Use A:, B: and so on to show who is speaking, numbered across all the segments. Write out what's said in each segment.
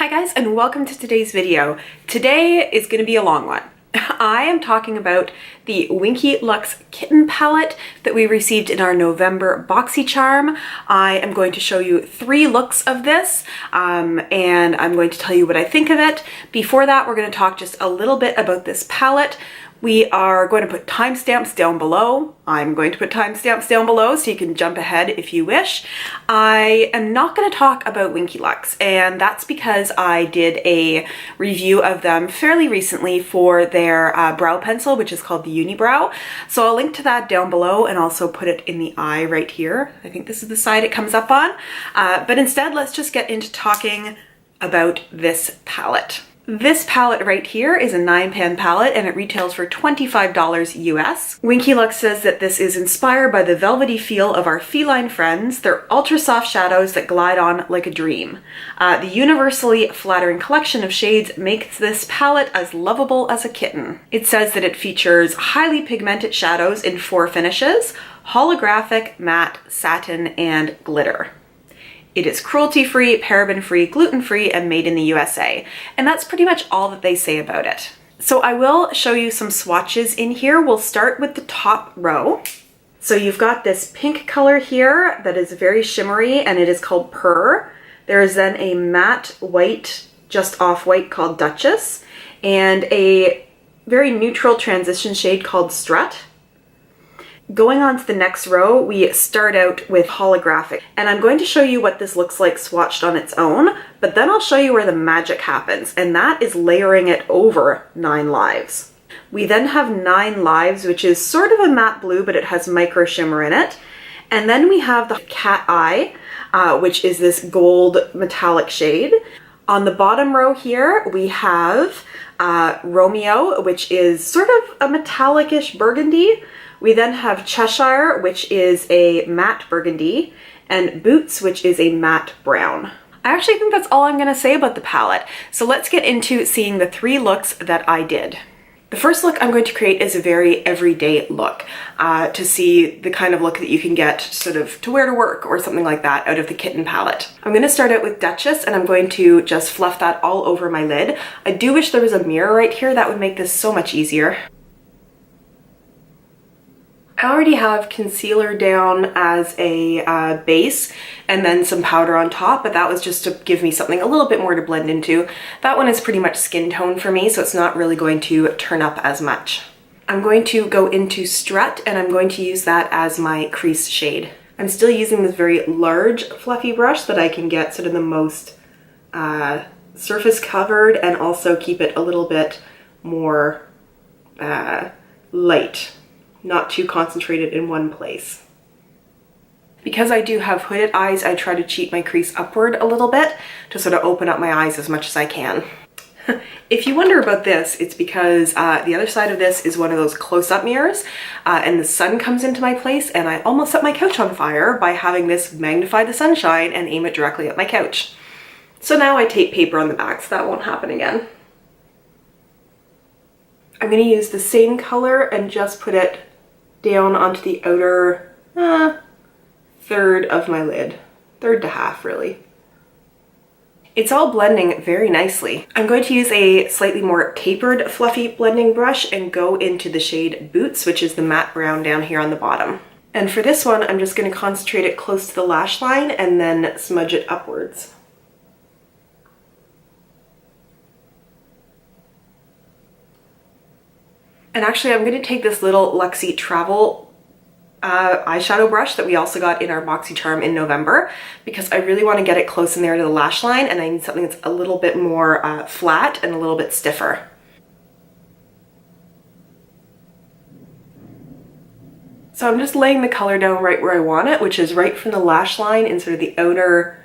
A: Hi guys, and welcome to today's video. Today is going to be a long one. I am talking about the Winky Lux Kitten palette that we received in our November BoxyCharm. I am going to show you 3 looks of this, and I'm going to tell you what I think of it. Before that, we're going to talk just a little bit about this palette. We are going to put timestamps down below. I'm going to put timestamps down below so you can jump ahead if you wish. I am not going to talk about Winky Lux, and that's because I did a review of them fairly recently for their brow pencil, which is called the Unibrow. So I'll link to that down below and also put it in the eye right here. I think this is the side it comes up on. But instead, let's just get into talking about this palette. This palette right here is a 9-pan palette and it retails for $25 US. Winky Lux says that this is inspired by the velvety feel of our feline friends. They're ultra soft shadows that glide on like a dream. The universally flattering collection of shades makes this palette as lovable as a kitten. It says that it features highly pigmented shadows in 4 finishes: holographic, matte, satin, and glitter. It is cruelty-free, paraben-free, gluten-free, and made in the USA. And that's pretty much all that they say about it. So I will show you some swatches in here. We'll start with the top row. So you've got this pink color here that is very shimmery, and it is called Purr. There is then a matte white, just off-white, called Duchess, and a very neutral transition shade called Strut. Going on to the next row, we start out with holographic, and I'm going to show you what this looks like swatched on its own, but then I'll show you where the magic happens, and that is layering it over 9 lives. We then have 9 lives, which is sort of a matte blue, but it has micro shimmer in it. And then we have the cat eye, which is this gold metallic shade. On the bottom row here, we have Romeo, which is sort of a metallic-ish burgundy. We then have Cheshire, which is a matte burgundy, and Boots, which is a matte brown. I actually think that's all I'm going to say about the palette. So let's get into seeing the 3 looks that I did. The first look I'm going to create is a very everyday look to see the kind of look that you can get sort of to wear to work or something like that out of the kitten palette. I'm going to start out with Duchess, and I'm going to just fluff that all over my lid. I do wish there was a mirror right here. That would make this so much easier. I already have concealer down as a base and then some powder on top, but that was just to give me something a little bit more to blend into. That one is pretty much skin tone for me, so it's not really going to turn up as much. I'm going to go into Strut, and I'm going to use that as my crease shade. I'm still using this very large fluffy brush that I can get sort of the most surface covered and also keep it a little bit more light. Not too concentrated in one place. Because I do have hooded eyes, I try to cheat my crease upward a little bit to sort of open up my eyes as much as I can. If you wonder about this, it's because the other side of this is one of those close-up mirrors, and the sun comes into my place, and I almost set my couch on fire by having this magnify the sunshine and aim it directly at my couch. So now I tape paper on the back, so that won't happen again. I'm going to use the same color and just put it down onto the outer third of my lid. Third to half, really. It's all blending very nicely. I'm going to use a slightly more tapered fluffy blending brush and go into the shade Boots, which is the matte brown down here on the bottom. And for this one, I'm just going to concentrate it close to the lash line and then smudge it upwards. And actually, I'm going to take this little Luxie Travel eyeshadow brush that we also got in our BoxyCharm in November, because I really want to get it close in there to the lash line, and I need something that's a little bit more flat and a little bit stiffer. So I'm just laying the color down right where I want it, which is right from the lash line in sort of the outer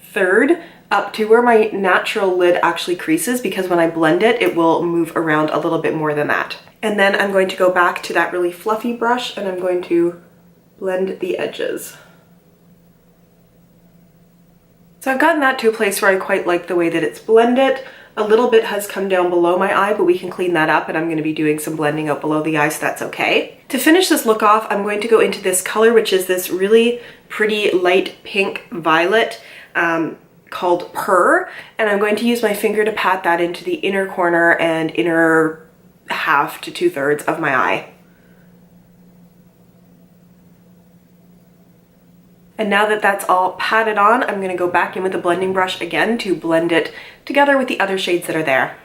A: third, up to where my natural lid actually creases, because when I blend it, it will move around a little bit more than that. And then I'm going to go back to that really fluffy brush and I'm going to blend the edges. So I've gotten that to a place where I quite like the way that it's blended. A little bit has come down below my eye, but we can clean that up, and I'm going to be doing some blending out below the eye, so that's okay. To finish this look off, I'm going to go into this color, which is this really pretty light pink violet. called Purr, and I'm going to use my finger to pat that into the inner corner and inner half to 2/3 of my eye. And now that that's all patted on, I'm going to go back in with the blending brush again to blend it together with the other shades that are there.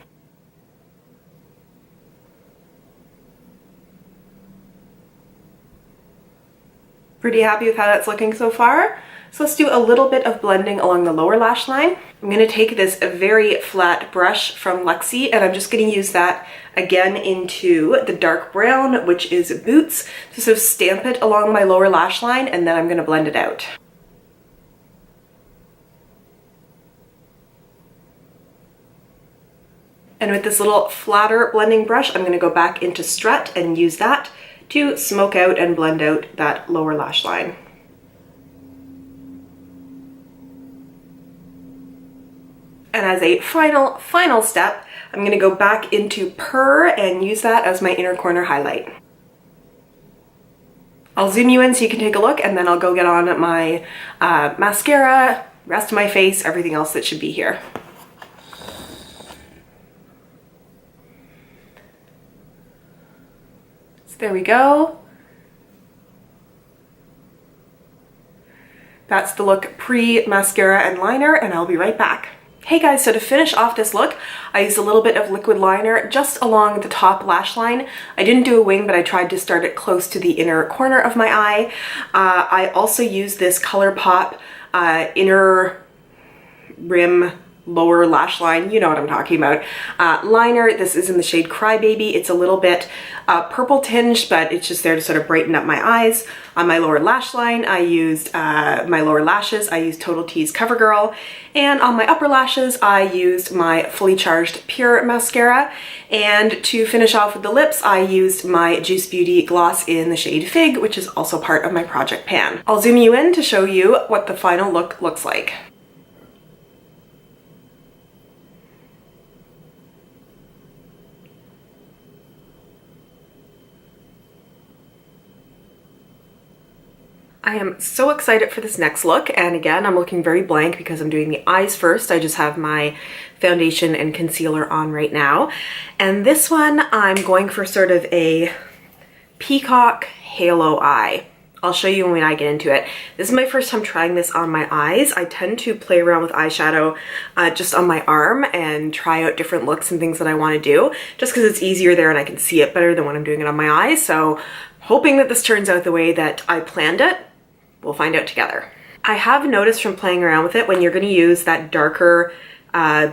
A: Pretty happy with how that's looking so far. So let's do a little bit of blending along the lower lash line. I'm going to take this very flat brush from Luxie, and I'm just going to use that again into the dark brown, which is Boots, to sort of stamp it along my lower lash line, and then I'm going to blend it out. And with this little flatter blending brush, I'm going to go back into Strut and use that to smoke out and blend out that lower lash line. And as a final step, I'm going to go back into Purr and use that as my inner corner highlight. I'll zoom you in so you can take a look, and then I'll go get on my mascara, rest of my face, everything else that should be here. So there we go. That's the look pre-mascara and liner, and I'll be right back. Hey guys, so to finish off this look, I used a little bit of liquid liner just along the top lash line. I didn't do a wing, but I tried to start it close to the inner corner of my eye. I also used this ColourPop inner rim lower lash line, you know what I'm talking about, liner. This is in the shade Crybaby. It's a little bit purple tinged, but it's just there to sort of brighten up my eyes. On my lower lash line, I used my lower lashes, I used Total T's CoverGirl, and on my upper lashes, I used my Fully Charged Pure Mascara, and to finish off with the lips, I used my Juice Beauty gloss in the shade Fig, which is also part of my project pan. I'll zoom you in to show you what the final look looks like. I am so excited for this next look, and again, I'm looking very blank because I'm doing the eyes first. I just have my foundation and concealer on right now. And this one, I'm going for sort of a peacock halo eye. I'll show you when I get into it. This is my first time trying this on my eyes. I tend to play around with eyeshadow just on my arm and try out different looks and things that I want to do, just because it's easier there and I can see it better than when I'm doing it on my eyes. So hoping that this turns out the way that I planned it. We'll find out together. I have noticed from playing around with it, when you're going to use that darker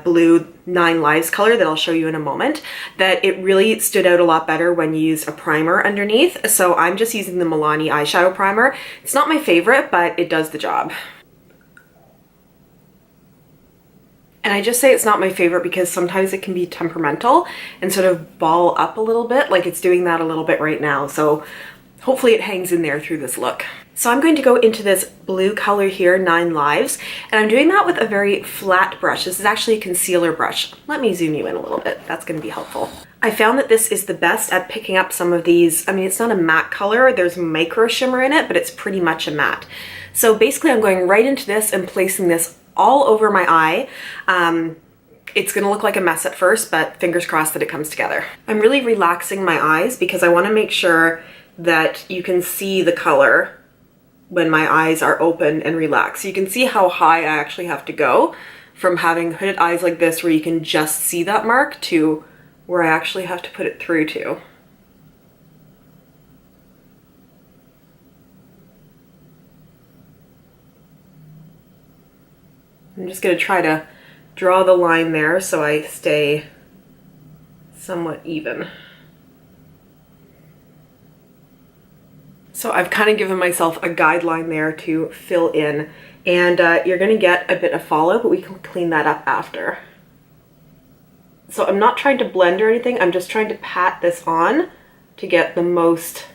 A: blue 9 Lives color that I'll show you in a moment, that it really stood out a lot better when you use a primer underneath. So I'm just using the Milani eyeshadow primer. It's not my favorite, but it does the job. And I just say it's not my favorite because sometimes it can be temperamental and sort of ball up a little bit, like it's doing that a little bit right now. So hopefully it hangs in there through this look. So I'm going to go into this blue color here, 9 Lives, and I'm doing that with a very flat brush. This is actually a concealer brush. Let me zoom you in a little bit. That's going to be helpful. I found that this is the best at picking up some of these. I mean, it's not a matte color. There's micro shimmer in it, but it's pretty much a matte. So basically I'm going right into this and placing this all over my eye. It's going to look like a mess at first, but fingers crossed that it comes together. I'm really relaxing my eyes because I want to make sure that you can see the color when my eyes are open and relaxed. So you can see how high I actually have to go from having hooded eyes like this where you can just see that mark to where I actually have to put it through to. I'm just going to try to draw the line there so I stay somewhat even. So I've kind of given myself a guideline there to fill in, and you're going to get a bit of fallout, but we can clean that up after. So I'm not trying to blend or anything, I'm just trying to pat this on to get the most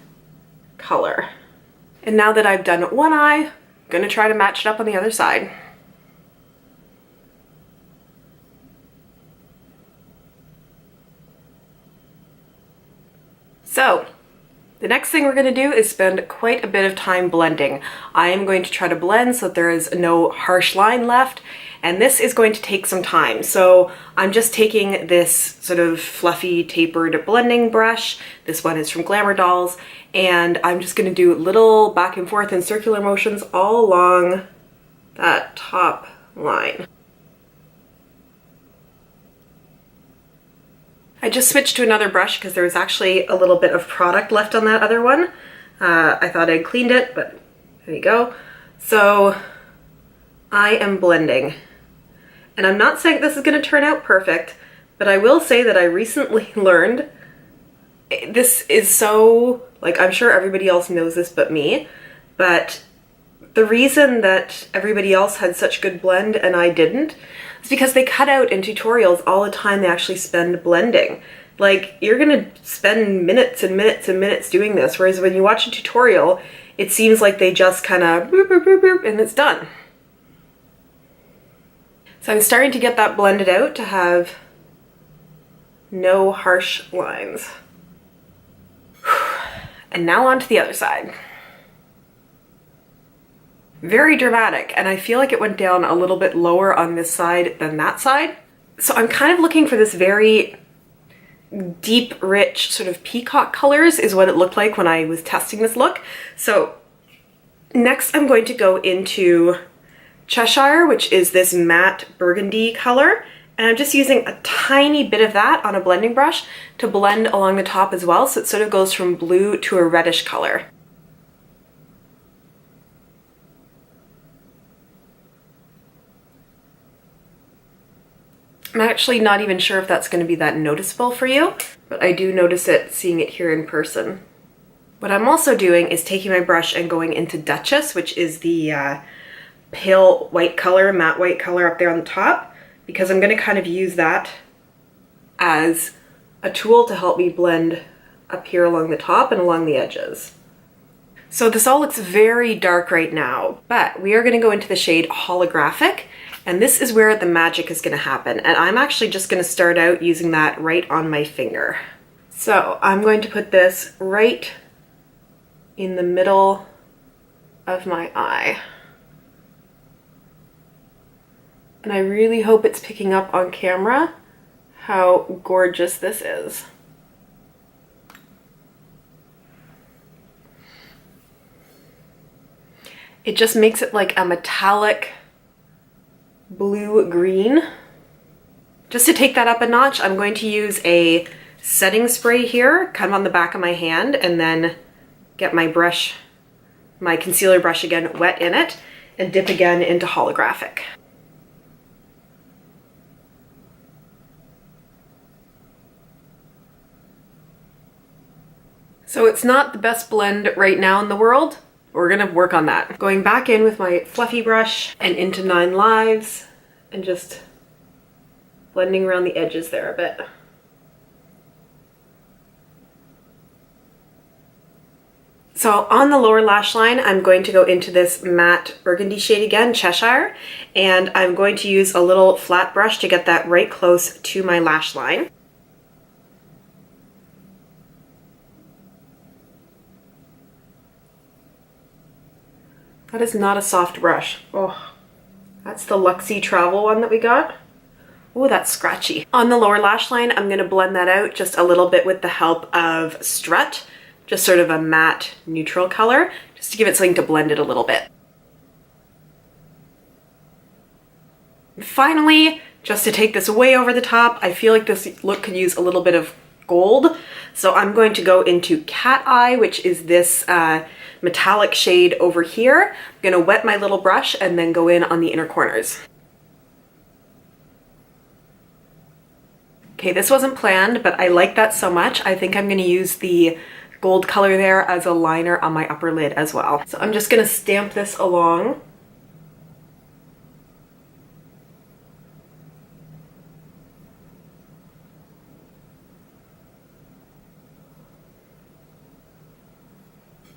A: color. And now that I've done one eye, I'm going to try to match it up on the other side. So The next thing we're going to do is spend quite a bit of time blending. I am going to try to blend so that there is no harsh line left, and this is going to take some time. So I'm just taking this sort of fluffy tapered blending brush. This one is from Glamour Dolls, and I'm just going to do little back and forth and circular motions all along that top line. I just switched to another brush because there was actually a little bit of product left on that other one. I thought I'd cleaned it, but there you go. So I am blending. And I'm not saying this is going to turn out perfect, but I will say that I recently learned this is so, like, I'm sure everybody else knows this but me, but the reason that everybody else had such good blend and I didn't is because they cut out in tutorials all the time they actually spend blending. Like, you're gonna spend minutes and minutes and minutes doing this, whereas when you watch a tutorial, it seems like they just kind of boop, boop, boop, boop, and it's done. So I'm starting to get that blended out to have no harsh lines. And now on to the other side. Very dramatic, and I feel like it went down a little bit lower on this side than that side. So I'm kind of looking for this very deep, rich sort of peacock colors is what it looked like when I was testing this look. So next I'm going to go into Cheshire, which is this matte burgundy color, and I'm just using a tiny bit of that on a blending brush to blend along the top as well, so it sort of goes from blue to a reddish color. I'm actually not even sure if that's going to be that noticeable for you, but I do notice it seeing it here in person. What I'm also doing is taking my brush and going into Duchess, which is the pale white color, matte white color up there on the top, because I'm going to kind of use that as a tool to help me blend up here along the top and along the edges. So this all looks very dark right now, but we are going to go into the shade Holographic, and this is where the magic is going to happen. And I'm actually just going to start out using that right on my finger. So I'm going to put this right in the middle of my eye. And I really hope it's picking up on camera how gorgeous this is. It just makes it like a metallic blue-green. Just to take that up a notch, I'm going to use a setting spray here, kind of on the back of my hand, and then get my brush, my concealer brush again, wet in it, and dip again into Holographic. So it's not the best blend right now in the world. We're gonna work on that. Going back in with my fluffy brush and into 9 Lives and just blending around the edges there a bit. So on the lower lash line, I'm going to go into this matte burgundy shade again, Cheshire, and I'm going to use a little flat brush to get that right close to my lash line. That is not a soft brush. Oh, that's the Luxie Travel one that we got. Oh, that's scratchy. On the lower lash line, I'm going to blend that out just a little bit with the help of Strut, just sort of a matte neutral color, just to give it something to blend it a little bit. Finally, just to take this way over the top, I feel like this look could use a little bit of gold. So I'm going to go into Cat Eye, which is this metallic shade over here. I'm going to wet my little brush and then go in on the inner corners. Okay, this wasn't planned, but I like that so much. I think I'm going to use the gold color there as a liner on my upper lid as well. So I'm just going to stamp this along.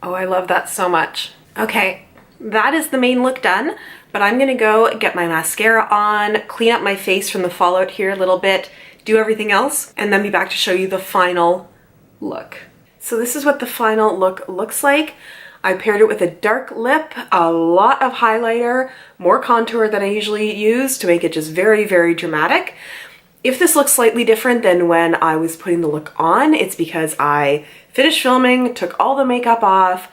A: Oh, I love that so much. Okay, that is the main look done, but I'm gonna go get my mascara on, clean up my face from the fallout here a little bit, do everything else, and then be back to show you the final look. So this is what the final look looks like. I paired it with a dark lip, a lot of highlighter, more contour than I usually use to make it just very, very dramatic. If this looks slightly different than when I was putting the look on, it's because I finished filming, took all the makeup off,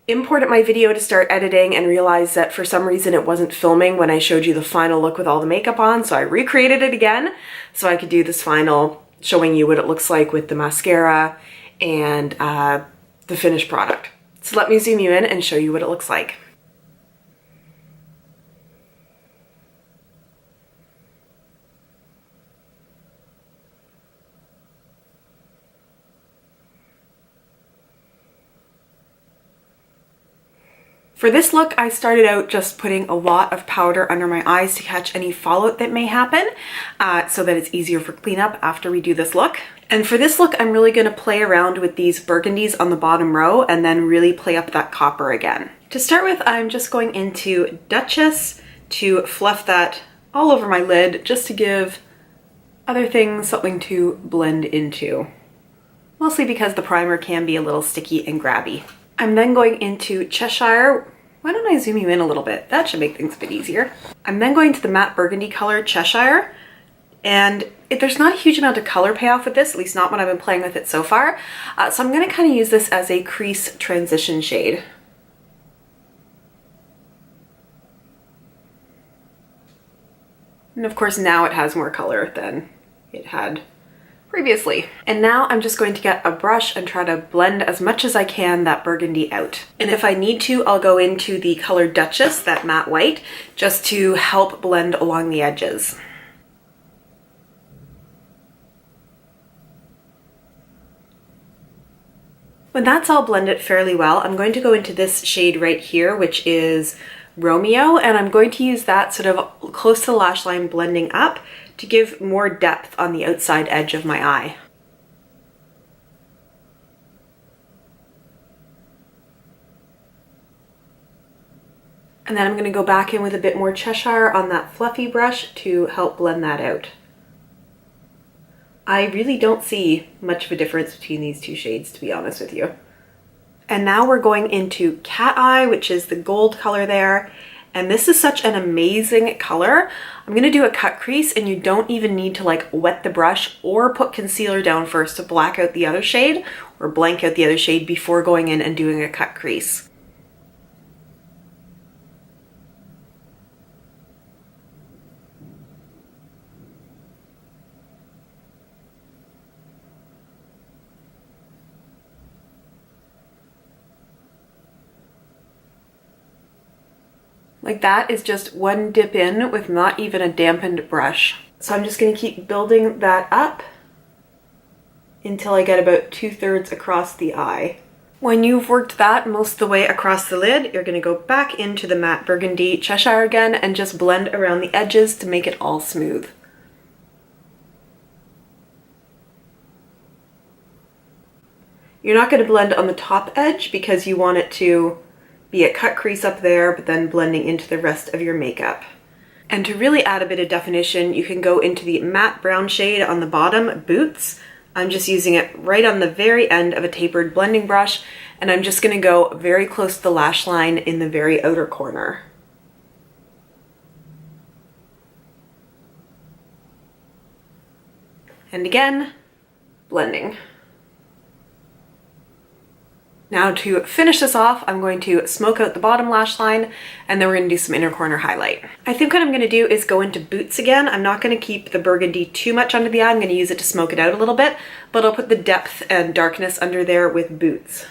A: imported my video to start editing, and realized that for some reason it wasn't filming when I showed you the final look with all the makeup on, so I recreated it again so I could do this final showing you what it looks like with the mascara and the finished product. So let me zoom you in and show you what it looks like. For this look, I started out just putting a lot of powder under my eyes to catch any fallout that may happen, so that it's easier for cleanup after we do this look. And for this look, I'm really going to play around with these burgundies on the bottom row and then really play up that copper again. To start with, I'm just going into Duchess to fluff that all over my lid just to give other things something to blend into. Mostly because the primer can be a little sticky and grabby. I'm then going into Cheshire. Why don't I zoom you in a little bit? That should make things a bit easier. I'm then going to the matte burgundy color Cheshire, and there's not a huge amount of color payoff with this, at least not when I've been playing with it so far. So I'm going to kind of use this as a crease transition shade. And of course now it has more color than it had previously. And now I'm just going to get a brush and try to blend as much as I can that burgundy out. And if I need to, I'll go into the color Duchess, that matte white, just to help blend along the edges. When that's all blended fairly well, I'm going to go into this shade right here, which is Romeo, and I'm going to use that sort of close to the lash line blending up to give more depth on the outside edge of my eye. And then I'm going to go back in with a bit more Cheshire on that fluffy brush to help blend that out. I really don't see much of a difference between these two shades, to be honest with you. And now we're going into Cat Eye, which is the gold color there. And this is such an amazing color. I'm going to do a cut crease, and you don't even need to like wet the brush or put concealer down first to black out the other shade or blank out the other shade before going in and doing a cut crease. Like that is just one dip in with not even a dampened brush. So I'm just going to keep building that up until I get about 2/3 across the eye. When you've worked that most of the way across the lid, you're going to go back into the matte burgundy Cheshire again and just blend around the edges to make it all smooth. You're not going to blend on the top edge because you want it to be a cut crease up there, but then blending into the rest of your makeup. And to really add a bit of definition, you can go into the matte brown shade on the bottom, Boots. I'm just using it right on the very end of a tapered blending brush, and I'm just going to go very close to the lash line in the very outer corner. And again, blending. Now to finish this off, I'm going to smoke out the bottom lash line, and then we're going to do some inner corner highlight. I think what I'm going to do is go into Boots again. I'm not going to keep the burgundy too much under the eye. I'm going to use it to smoke it out a little bit, but I'll put the depth and darkness under there with Boots.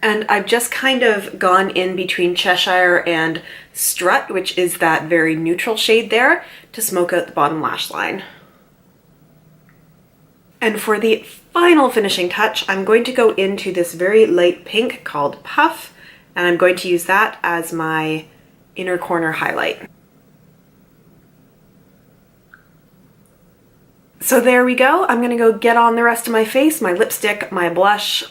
A: And I've just kind of gone in between Cheshire and Strut, which is that very neutral shade there, to smoke out the bottom lash line. And for the final finishing touch, I'm going to go into this very light pink called Puff, and I'm going to use that as my inner corner highlight. So there we go. I'm going to go get on the rest of my face, my lipstick, my blush,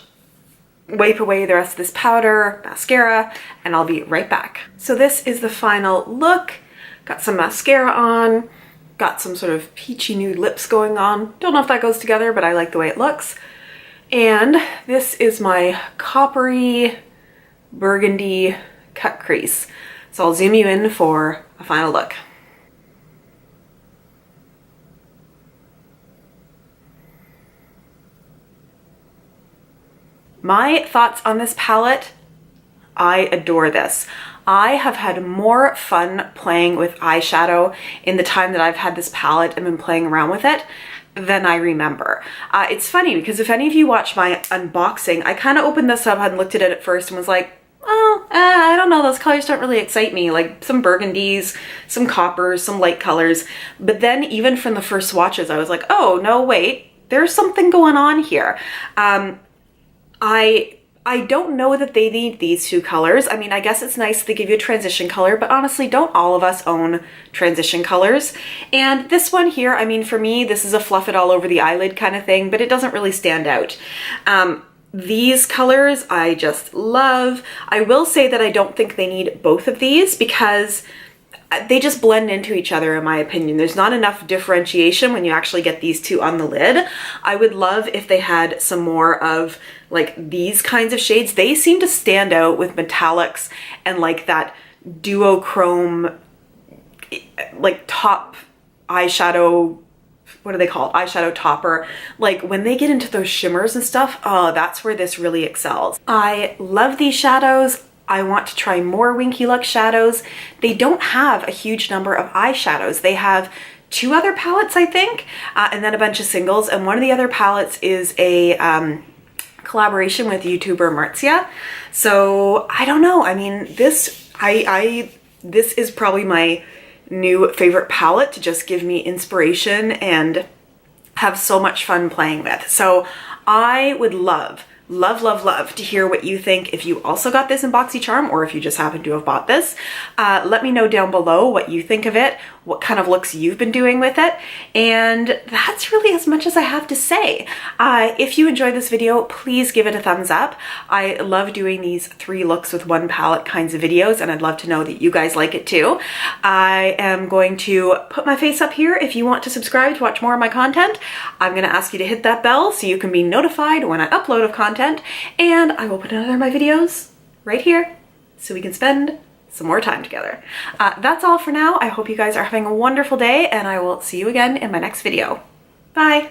A: wipe away the rest of this powder, mascara, and I'll be right back. So this is the final look. Got some mascara on. got some sort of peachy nude lips going on. Don't know if that goes together, but I like the way it looks. And this is my coppery burgundy cut crease. So I'll zoom you in for a final look. My thoughts on this palette, I adore this. I have had more fun playing with eyeshadow in the time that I've had this palette and been playing around with it than I remember. It's funny because if any of you watch my unboxing, I kind of opened this up and looked at it at first and was like, oh, I don't know, those colors don't really excite me. Like some burgundies, some coppers, some light colors. But then even from the first swatches, I was like, oh, no, wait, there's something going on here. I don't know that they need these two colors. I mean, I guess it's nice they give you a transition color, but honestly, don't all of us own transition colors? And this one here, I mean, for me, this is a fluff it all over the eyelid kind of thing, but it doesn't really stand out. These colors I just love. I will say that I don't think they need both of these because they just blend into each other in my opinion. There's not enough differentiation when you actually get these two on the lid. I would love if they had some more of like these kinds of shades. They seem to stand out with metallics and like that duochrome like top eyeshadow, what do they call it? Eyeshadow topper. Like when they get into those shimmers and stuff, oh, that's where this really excels. I love these shadows. I want to try more Winky Lux shadows. They don't have a huge number of eyeshadows. They have 2 other palettes, I think, and then a bunch of singles. And one of the other palettes is a collaboration with YouTuber Marcia. So I don't know. I mean, this is probably my new favorite palette to just give me inspiration and have so much fun playing with. So I would love to hear what you think if you also got this in BoxyCharm or if you just happen to have bought this. Let me know down below what you think of it, what kind of looks you've been doing with it, and that's really as much as I have to say. If you enjoyed this video, please give it a thumbs up. I love doing these 3 looks with 1 palette kinds of videos, and I'd love to know that you guys like it too. I am going to put my face up here if you want to subscribe to watch more of my content. I'm going to ask you to hit that bell so you can be notified when I upload of content, and I will put another of my videos right here so we can spend some more time together. That's all for now. I hope you guys are having a wonderful day, and I will see you again in my next video. Bye!